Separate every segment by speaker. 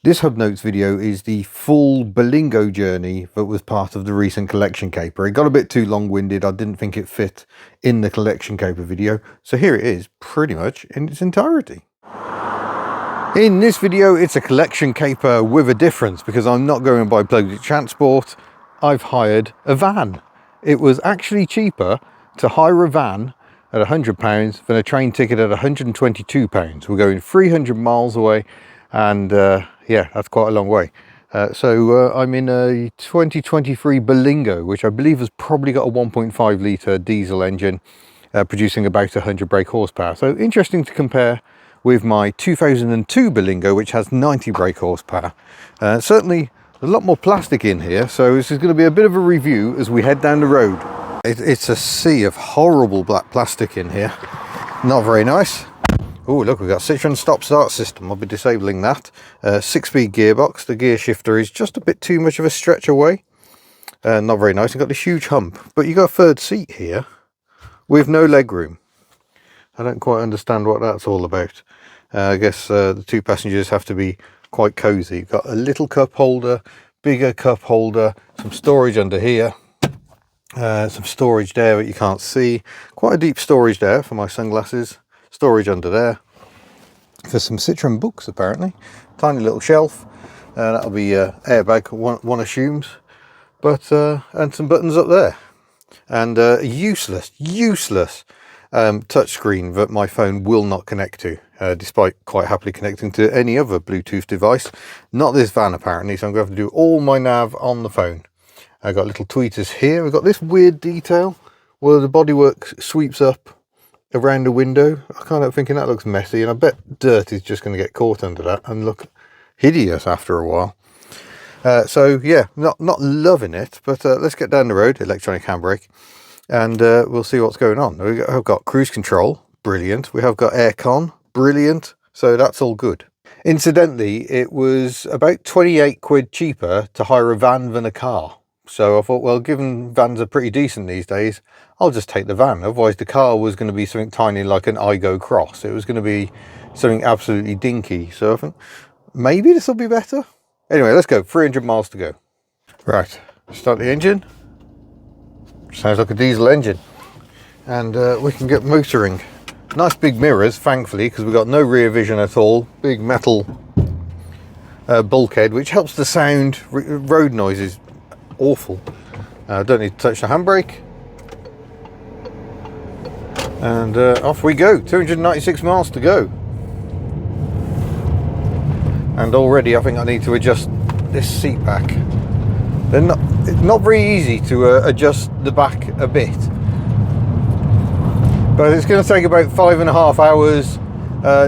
Speaker 1: This Hub Notes video is the full Berlingo journey that was part of the recent collection caper. It got a bit too long-winded. I didn't think it fit in the collection caper video. So here it is, pretty much in its entirety. In this video, it's a collection caper with a difference because I'm not going by public transport. I've hired a van. It was actually cheaper to hire a van at £100 than a train ticket at £122. We're going 300 miles away, and yeah, that's quite a long way. So I'm in a 2023 Berlingo, which I believe has probably got a 1.5 litre diesel engine, producing about 100 brake horsepower. So interesting to compare with my 2002 Berlingo, which has 90 brake horsepower. Certainly a lot more plastic in here, so this is going to be a bit of a review as we head down the road. It's a sea of horrible black plastic in here. Not very nice. Oh, look, we've got Citroën stop-start system. I'll be disabling that. 6-speed gearbox. The gear shifter is just a bit too much of a stretch away. Not very nice. You've got this huge hump, but you've got a third seat here with no legroom. I don't quite understand what that's all about. I guess the two passengers have to be quite cosy. You've got a little cup holder, bigger cup holder, some storage under here, some storage there that you can't see. Quite a deep storage there for my sunglasses. Storage under there for some Citroën books, apparently. Tiny little shelf. That'll be airbag, one assumes. But and some buttons up there, and a useless touchscreen that my phone will not connect to, despite quite happily connecting to any other Bluetooth device. Not this van, apparently, so I'm going to have to do all my nav on the phone. I've got little tweeters here. We've got this weird detail where the bodywork sweeps up around the window. I kind of thinking that looks messy, and I bet dirt is just going to get caught under that and look hideous after a while. So yeah, not loving it, but let's get down the road. Electronic handbrake, and we'll see what's going on. We've got cruise control, brilliant. We have got aircon, brilliant. So that's all good. Incidentally, it was about 28 quid cheaper to hire a van than a car. So I thought, well, given vans are pretty decent these days, I'll just take the van. Otherwise the car was going to be something tiny like an iGo Cross. It was going to be something absolutely dinky. So I think maybe this will be better. Anyway, let's go. 300 miles to go. Right, start the engine. Sounds like a diesel engine. And we can get motoring. Nice big mirrors, thankfully, because we've got no rear vision at all. Big metal bulkhead, which helps the sound. Road noise is awful. Don't need to touch the handbrake. And off we go. 296 miles to go. And already I think I need to adjust this seat back. It's not very easy to adjust the back a bit. But it's going to take about 5.5 hours,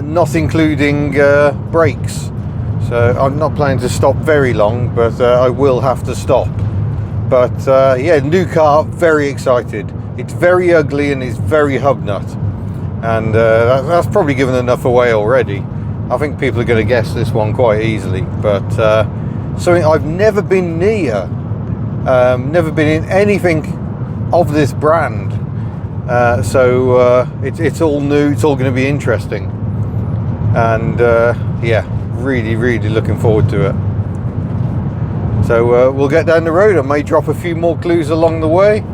Speaker 1: not including brakes. So I'm not planning to stop very long, but I will have to stop. But yeah, new car, very excited. It's very ugly and it's very hub nut, and that's probably given enough away already. I think people are going to guess this one quite easily, but something I've never been near, never been in anything of this brand, so it's all new. It's all going to be interesting, and yeah, really looking forward to it. So we'll get down the road. I may drop a few more clues along the way.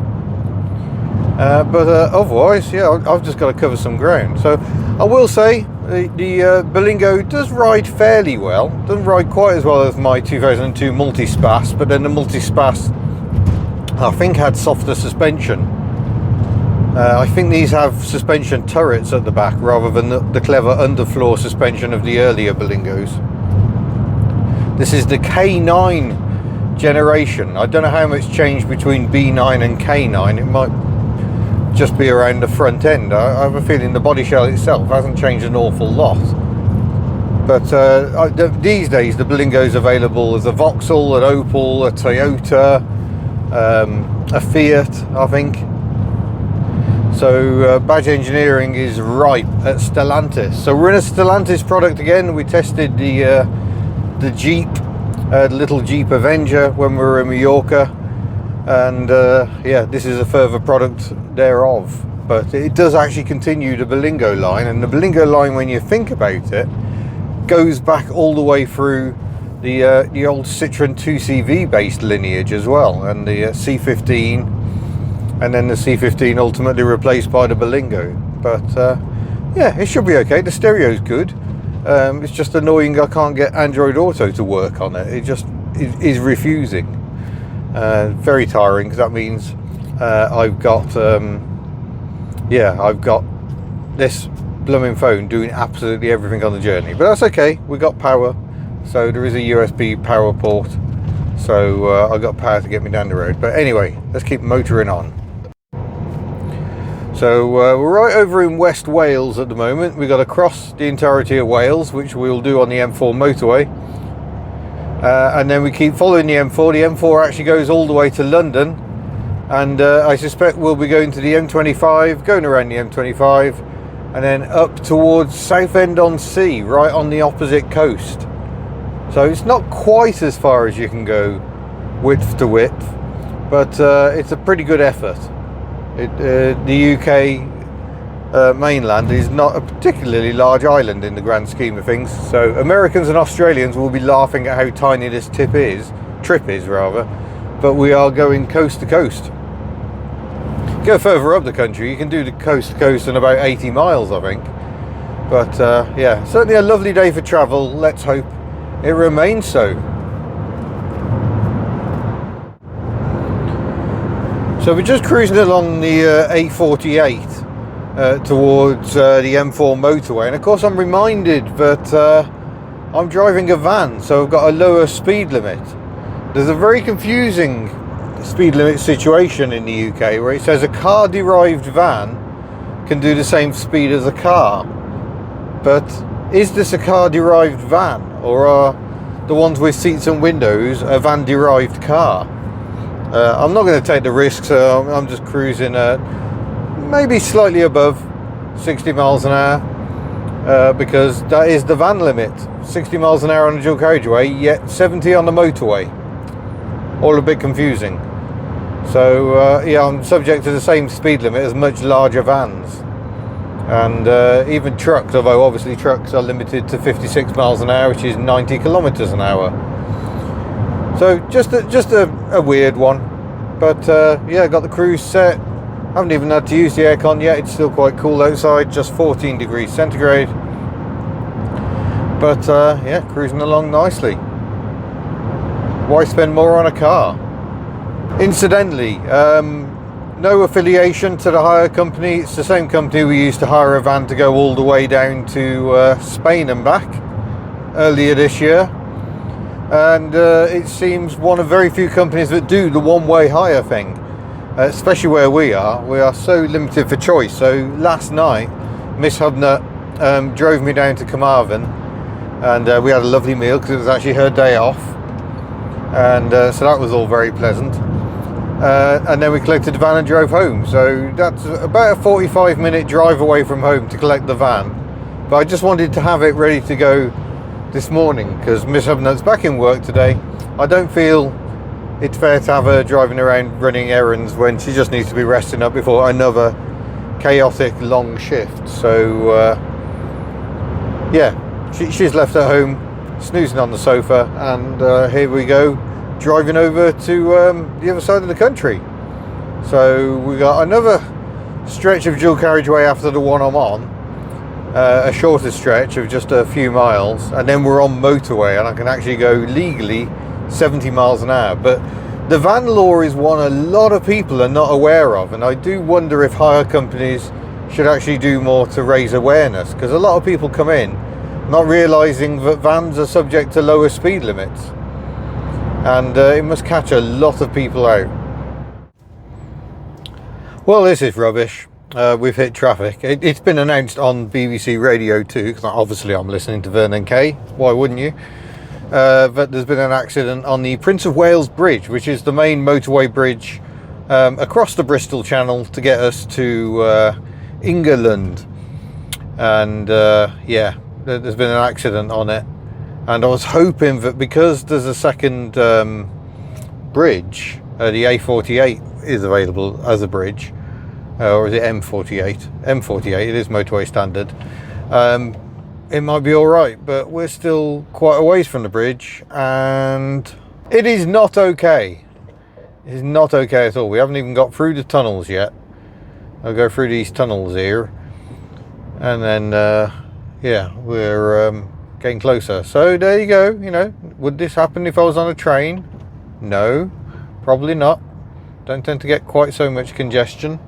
Speaker 1: But otherwise, yeah, I've just got to cover some ground. So I will say the Berlingo does ride fairly well. Doesn't ride quite as well as my 2002 Multispace, but then the Multispace, I think, had softer suspension. I think these have suspension turrets at the back rather than the clever underfloor suspension of the earlier Berlingos. This is the K9 generation. I don't know how much changed between B9 and K9. It might just be around the front end. I have a feeling the body shell itself hasn't changed an awful lot. But these days the Berlingo's available as a Vauxhall, an Opel, a Toyota, a Fiat, I think. So badge engineering is ripe at Stellantis. So we're in a Stellantis product again. We tested the Jeep, the little Jeep Avenger when we were in Mallorca, and yeah, this is a further product thereof. But it does actually continue the Berlingo line, and the Berlingo line, when you think about it, goes back all the way through the old Citroën 2CV based lineage as well, and the C15, and then the C15 ultimately replaced by the Berlingo. But yeah, it should be okay. The stereo's good. It's just annoying I can't get Android Auto to work on it. It just is refusing. Very tiring, because that means I've got this blooming phone doing absolutely everything on the journey. But that's okay. We got power, so there is a USB power port, so I got power to get me down the road. But anyway, let's keep motoring on. So we're right over in West Wales at the moment. We've got to cross the entirety of Wales, which we'll do on the M4 motorway, and then we keep following the M4. The M4 actually goes all the way to London, and I suspect we'll be going to the M25, going around the M25, and then up towards Southend-on-Sea, right on the opposite coast. So it's not quite as far as you can go width to width, but it's a pretty good effort. The UK mainland is not a particularly large island in the grand scheme of things, so Americans and Australians will be laughing at how tiny this trip is, but we are going coast to coast. Go further up the country, you can do the coast to coast in about 80 miles, I think. But yeah, certainly a lovely day for travel. Let's hope it remains so. So we're just cruising along the A48 towards the M4 motorway, and of course I'm reminded that I'm driving a van, so I've got a lower speed limit. There's a very confusing speed limit situation in the UK where it says a car derived van can do the same speed as a car, but is this a car derived van, or are the ones with seats and windows a van derived car? I'm not going to take the risk, so I'm just cruising at maybe slightly above 60 miles an hour, because that is the van limit. 60 miles an hour on a dual carriageway, yet 70 on the motorway. All a bit confusing. So yeah, I'm subject to the same speed limit as much larger vans, and even trucks, although obviously trucks are limited to 56 miles an hour, which is 90 kilometers an hour. So just a weird one, but yeah, got the cruise set. Haven't even had to use the aircon yet. It's still quite cool outside, just 14 degrees centigrade. But yeah, cruising along nicely. Why spend more on a car? Incidentally, no affiliation to the hire company. It's the same company we used to hire a van to go all the way down to Spain and back earlier this year. And it seems one of very few companies that do the one-way hire thing, especially where we are so limited for choice. So last night Miss Hubner drove me down to Carmarthen, and we had a lovely meal because it was actually her day off, and so that was all very pleasant. And then we collected the van and drove home, so that's about a 45-minute drive away from home to collect the van. But I just wanted to have it ready to go this morning because Miss Hubner's back in work today. I don't feel it's fair to have her driving around running errands when she just needs to be resting up before another chaotic long shift. So yeah, she's left at home snoozing on the sofa, and here we go, driving over to the other side of the country. So we got another stretch of dual carriageway after the one I'm on, a shorter stretch of just a few miles, and then we're on motorway, and I can actually go legally 70 miles an hour. But the van law is one a lot of people are not aware of, and I do wonder if hire companies should actually do more to raise awareness, because a lot of people come in not realizing that vans are subject to lower speed limits, and it must catch a lot of people out. Well, this is rubbish. We've hit traffic. It's been announced on BBC Radio 2, because obviously I'm listening to Vernon K. Why wouldn't you? But there's been an accident on the Prince of Wales Bridge, which is the main motorway bridge across the Bristol Channel to get us to England. And yeah, there's been an accident on it. And I was hoping that because there's a second bridge, the A48 is available as a bridge, or is it M48? M48, it is motorway standard. it might be all right, but we're still quite a ways from the bridge, and it is not okay. It is not okay at all. We haven't even got through the tunnels yet. I'll go through these tunnels here, and then yeah, we're getting closer. So there you go. You know, would this happen if I was on a train? No, probably not. Don't tend to get quite so much congestion,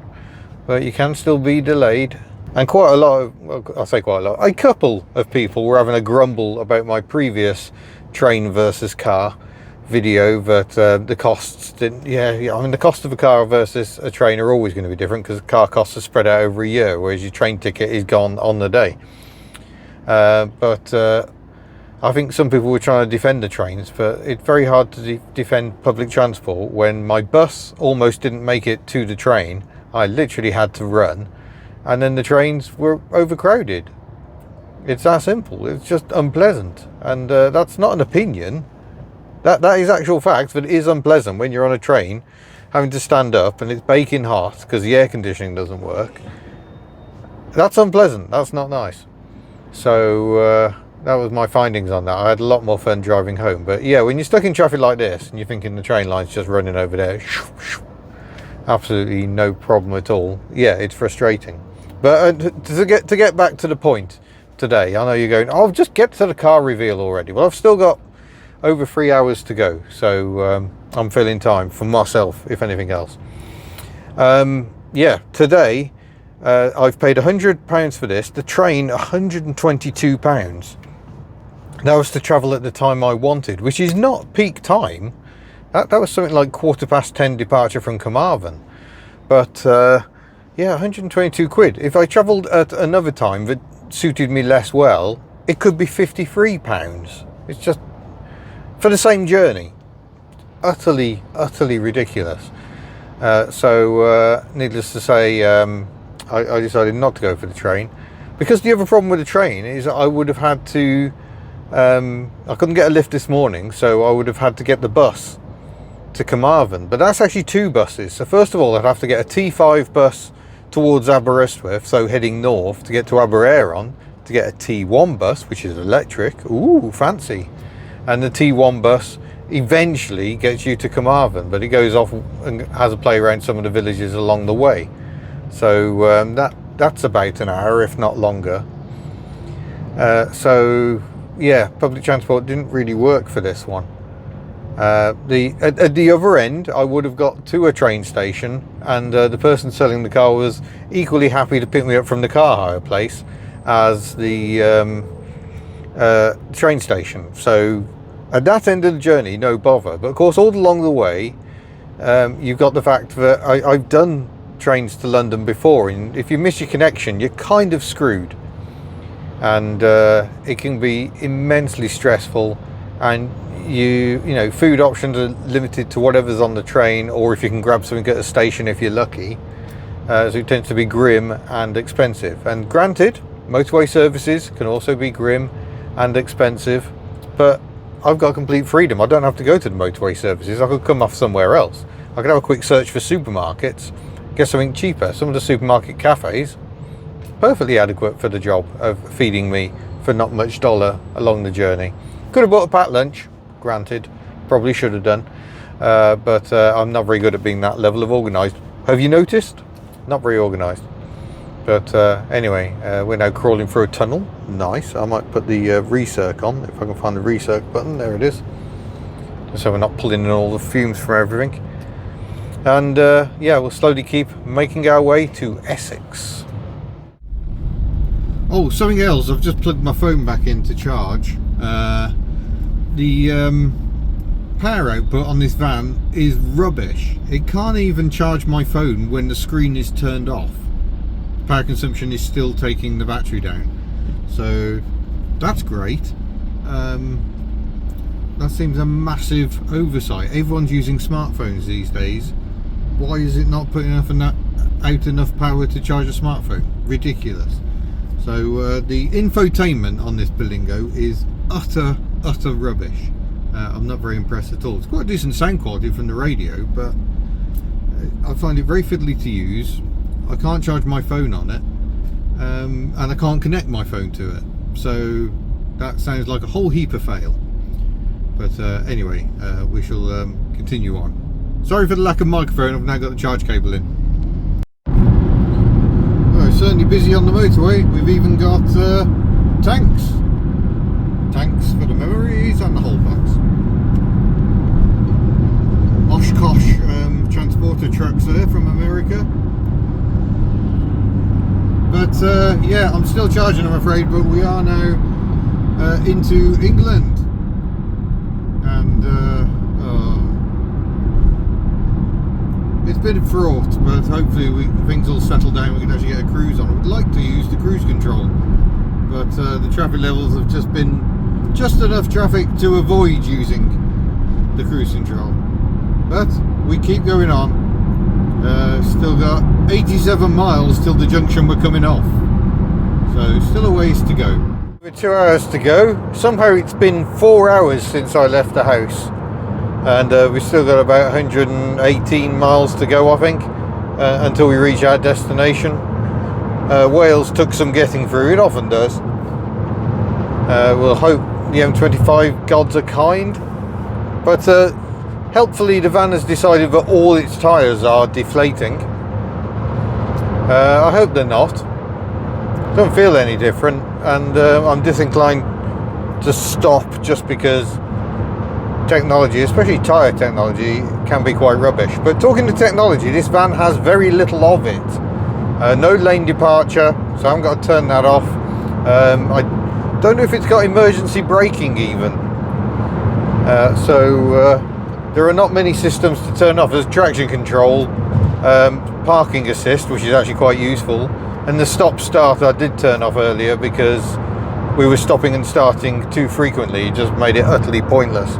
Speaker 1: but you can still be delayed. And quite a lot of, well, I say quite a lot, a couple of people were having a grumble about my previous train versus car video, that the costs didn't, I mean, the cost of a car versus a train are always going to be different, because the car costs are spread out over a year, whereas your train ticket is gone on the day. But I think some people were trying to defend the trains, but it's very hard to defend public transport when my bus almost didn't make it to the train. I literally had to run, and then the trains were overcrowded. It's that simple. It's just unpleasant, and that's not an opinion. That is actual fact, but it is unpleasant when you're on a train having to stand up and it's baking hot because the air conditioning doesn't work. That's unpleasant. That's not nice. So that was my findings on that. I had a lot more fun driving home. But yeah, when you're stuck in traffic like this and you're thinking the train line's just running over there, absolutely no problem at all. Yeah, it's frustrating. But to get back to the point today, I know you're going, oh, just get to the car reveal already. Well, I've still got over 3 hours to go, so I'm filling time for myself, if anything else. Yeah, today I've paid £100 for this. The train, £122. That was to travel at the time I wanted, which is not peak time. That was something like 10:15 departure from Carmarthen. But yeah, 122 quid. If I travelled at another time that suited me less well, it could be £53. It's just for the same journey. Utterly ridiculous. So needless to say, I decided not to go for the train, because the other problem with the train is that I would have had to I couldn't get a lift this morning, so I would have had to get the bus to Carmarthen, but that's actually 2 buses. So first of all, I'd have to get a T5 bus towards Aberystwyth, so heading north to get to Aberavon, to get a T1 bus, which is electric. Ooh, fancy. And the T1 bus eventually gets you to Carmarthen, but it goes off and has a play around some of the villages along the way. So that's about an hour, if not longer. So yeah, public transport didn't really work for this one. At the other end, I would have got to a train station, and the person selling the car was equally happy to pick me up from the car hire place as the train station. So at that end of the journey, no bother. But of course, all along the way, you've got the fact that I've done trains to London before, and if you miss your connection, you're kind of screwed, and it can be immensely stressful. And you know, food options are limited to whatever's on the train, or if you can grab something at a station if you're lucky. So it tends to be grim and expensive. And granted, motorway services can also be grim and expensive, but I've got complete freedom. I don't have to go to the motorway services. I could come off somewhere else. I could have a quick search for supermarkets, get something cheaper. Some of the supermarket cafes, perfectly adequate for the job of feeding me for not much dollar along the journey. Could have bought a packed lunch, granted, probably should have done, but I'm not very good at being that level of organised. Have you noticed? Not very organised. But anyway, we're now crawling through a tunnel. Nice. I might put the recirc on, if I can find the recirc button. There it is. So we're not pulling in all the fumes from everything. And yeah, we'll slowly keep making our way to Essex. Oh, something else. I've just plugged my phone back in to charge. The power output on this van is rubbish. It can't even charge my phone when the screen is turned off. Power consumption is still taking the battery down, so that's great. That seems a massive oversight. Everyone's using smartphones these days. Why is it not putting out enough power to charge a smartphone? Ridiculous. So the infotainment on this Berlingo is utter rubbish. I'm not very impressed at all. It's quite decent sound quality from the radio, but I find it very fiddly to use. I can't charge my phone on it, and I can't connect my phone to it. so that sounds like a whole heap of fail. But anyway, we shall continue on. Sorry for the lack of microphone, I've now got the charge cable in. Well, it's certainly busy on the motorway. We've even got tanks. Tanks for the memories and the holdbacks. Oshkosh transporter trucks there from America. But yeah, I'm still charging, I'm afraid, but we are now into England. And it's been fraught, but hopefully things will settle down, we can actually get a cruise on. I would like to use the cruise control, but the traffic levels have just been just enough traffic to avoid using the cruise control. But we keep going on. Still got 87 miles till the junction we're coming off, so still a ways to go. With 2 hours to go. Somehow it's been 4 hours since I left the house, and we've still got about 118 miles to go, I think, until we reach our destination. Wales took some getting through, it often does. We'll hope the M25 gods are kind, but helpfully the van has decided that all its tyres are deflating. I hope they're not. Don't feel any different, and I'm disinclined to stop just because technology, especially tyre technology, can be quite rubbish. But talking to technology, this van has very little of it. No lane departure, so I haven't got to turn that off. I don't know if it's got emergency braking even. So there are not many systems to turn off. There's traction control, parking assist, which is actually quite useful, and the stop start I did turn off earlier because we were stopping and starting too frequently. It just made it utterly pointless.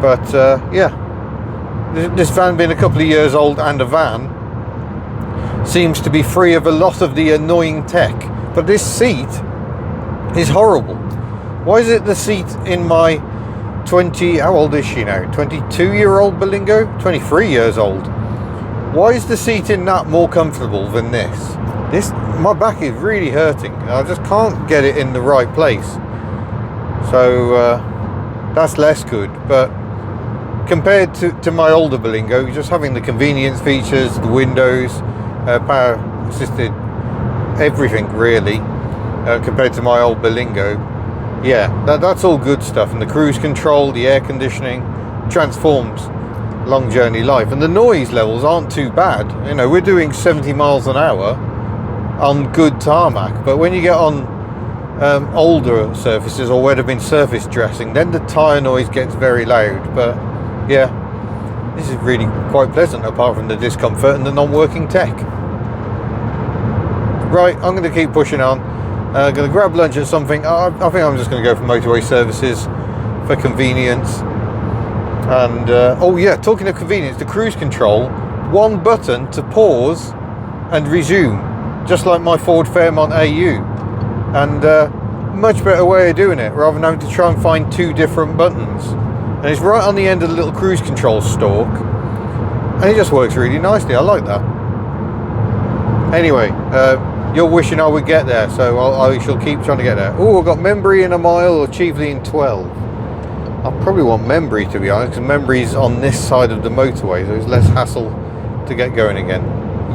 Speaker 1: But yeah, this van being a couple of years old and a van seems to be free of a lot of the annoying tech, but this seat is horrible. Why is it the seat in my how old is she now? 22-year-old Berlingo? 23 years old. Why is the seat in that more comfortable than this? My back is really hurting. I just can't get it in the right place. So that's less good. But compared to my older Berlingo, just having the convenience features, the windows, power assisted, everything really, compared to my old Berlingo, yeah, that's all good stuff. And the cruise control, the air conditioning, transforms long journey life. And the noise levels aren't too bad. You know, we're doing 70 miles an hour on good tarmac, but when you get on older surfaces or where they've been surface dressing, then the tyre noise gets very loud. But yeah, this is really quite pleasant apart from the discomfort and the non-working tech. Right, I'm going to keep pushing on. Going to grab lunch at something. I think I'm just going to go for motorway services for convenience. And oh yeah, talking of convenience, the cruise control, one button to pause and resume, just like my Ford Fairmont AU. And much better way of doing it, rather than having to try and find two different buttons. And it's right on the end of the little cruise control stalk, and it just works really nicely. I like that. Anyway, you're wishing I would get there, so I shall keep trying to get there. Oh, I've got Membry in a mile or Cheveley in 12. I probably want Membry, to be honest, because Membry's on this side of the motorway, so it's less hassle to get going again.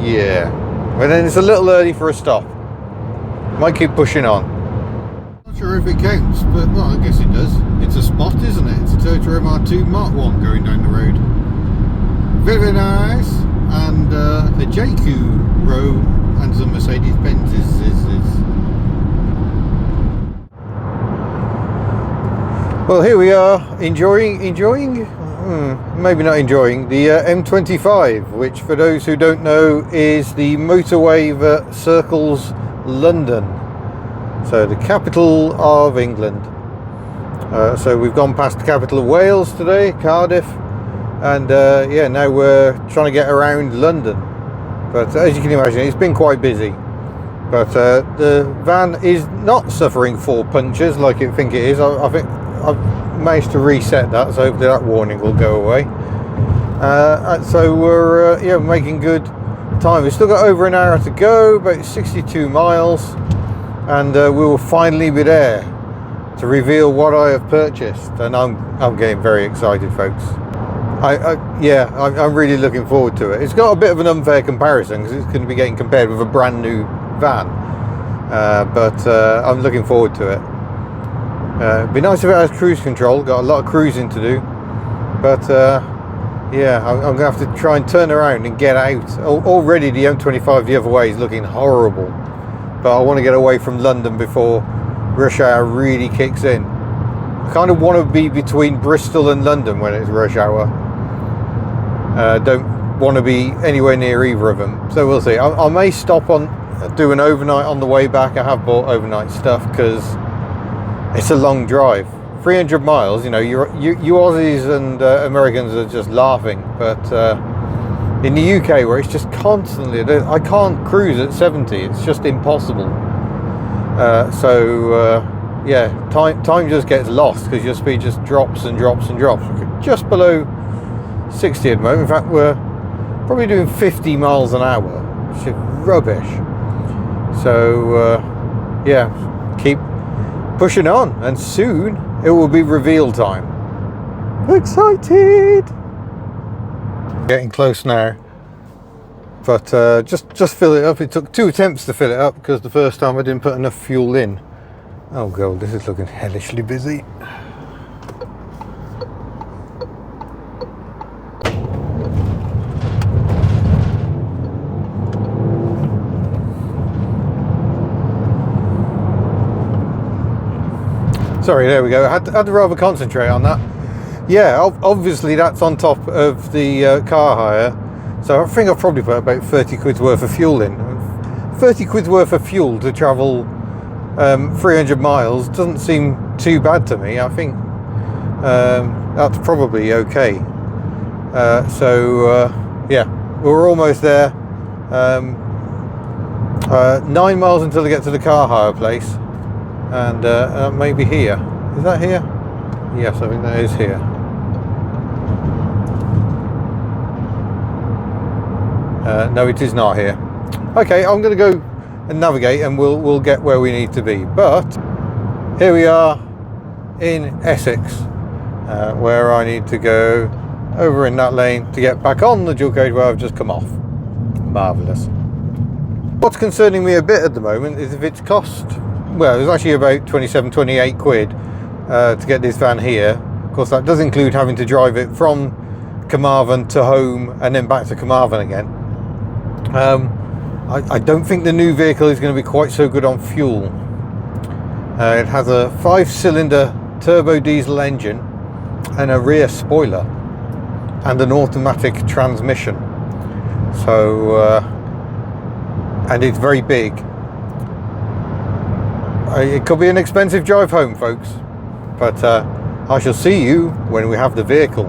Speaker 1: Yeah. But then it's a little early for a stop. Might keep pushing on. Not sure if it counts, but well, I guess it does. It's a Spot, isn't it? It's a Toyota MR2 Mark 1 going down the road. Very nice. And a JQ row and some Mercedes-Benz is. Well, here we are enjoying, maybe not enjoying, the M25, which for those who don't know is the motorway that circles London, so the capital of England. So we've gone past the capital of Wales today, Cardiff, and yeah, now we're trying to get around London. But as you can imagine, it's been quite busy. But the van is not suffering 4 punctures like I think it is. I think I've managed to reset that, so hopefully that warning will go away. So we're yeah, making good time. We've still got over an hour to go, about 62 miles. and we will finally be there to reveal what I have purchased, and I'm getting very excited, folks. I'm really looking forward to it. It's got a bit of an unfair comparison because it's going to be getting compared with a brand new van, but I'm looking forward to it. It'd be nice if it has cruise control. Got a lot of cruising to do, but yeah, I'm going to have to try and turn around and get out. Already the M25 the other way is looking horrible, but I want to get away from London before rush hour really kicks in. I kind of want to be between Bristol and London when it's rush hour. Don't want to be anywhere near either of them, so we'll see. I may stop on, do an overnight on the way back. I have bought overnight stuff because it's a long drive. 300 miles, you know, you Aussies and Americans are just laughing, but in the UK, where it's just constantly, I can't cruise at 70, it's just impossible. Yeah, time just gets lost because your speed just drops and drops and drops. We're just below 60 at the moment. In fact, we're probably doing 50 miles an hour, which is rubbish. So yeah, keep pushing on, and soon it will be reveal time. Excited! Getting close now, but just fill it up. It took 2 attempts to fill it up because the first time I didn't put enough fuel in. Oh god, this is looking hellishly busy. Sorry, there we go. I had to rather concentrate on that. Yeah, obviously that's on top of the car hire. So I think I've probably put about 30 quid's worth of fuel in. 30 quid's worth of fuel to travel 300 miles doesn't seem too bad to me. I think that's probably okay. Yeah, we're almost there. 9 miles until I get to the car hire place. And maybe here. Is that here? Yes, I think that is here. No, it is not here. Okay, I'm going to go and navigate, and we'll get where we need to be. But here we are in Essex, where I need to go over in that lane to get back on the dual carriage where I've just come off. Marvellous. What's concerning me a bit at the moment is if it's cost. Well, it's actually about 27, 28 quid to get this van here. Of course, that does include having to drive it from Carmarthen to home and then back to Carmarthen again. I don't think the new vehicle is going to be quite so good on fuel. It has a 5-cylinder turbo diesel engine and a rear spoiler and an automatic transmission. So, and it's very big. It could be an expensive drive home, folks, but I shall see you when we have the vehicle.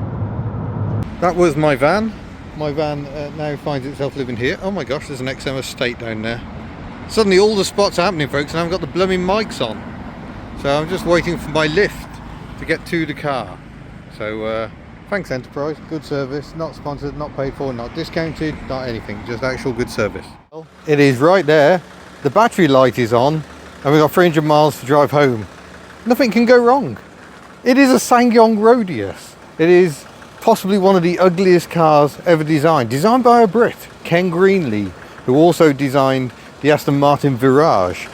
Speaker 1: That was my van. My van now finds itself living here. Oh my gosh, there's an XM estate down there. Suddenly all the spots are happening, folks, and I haven't got the blooming mics on. So I'm just waiting for my lift to get to the car. So thanks Enterprise, good service, not sponsored, not paid for, not discounted, not anything, just actual good service. It is right there. The battery light is on. And we've got 300 miles to drive home. Nothing can go wrong. It is a SsangYong Rodius. It is possibly one of the ugliest cars ever designed. Designed by a Brit, Ken Greenlee, who also designed the Aston Martin Virage.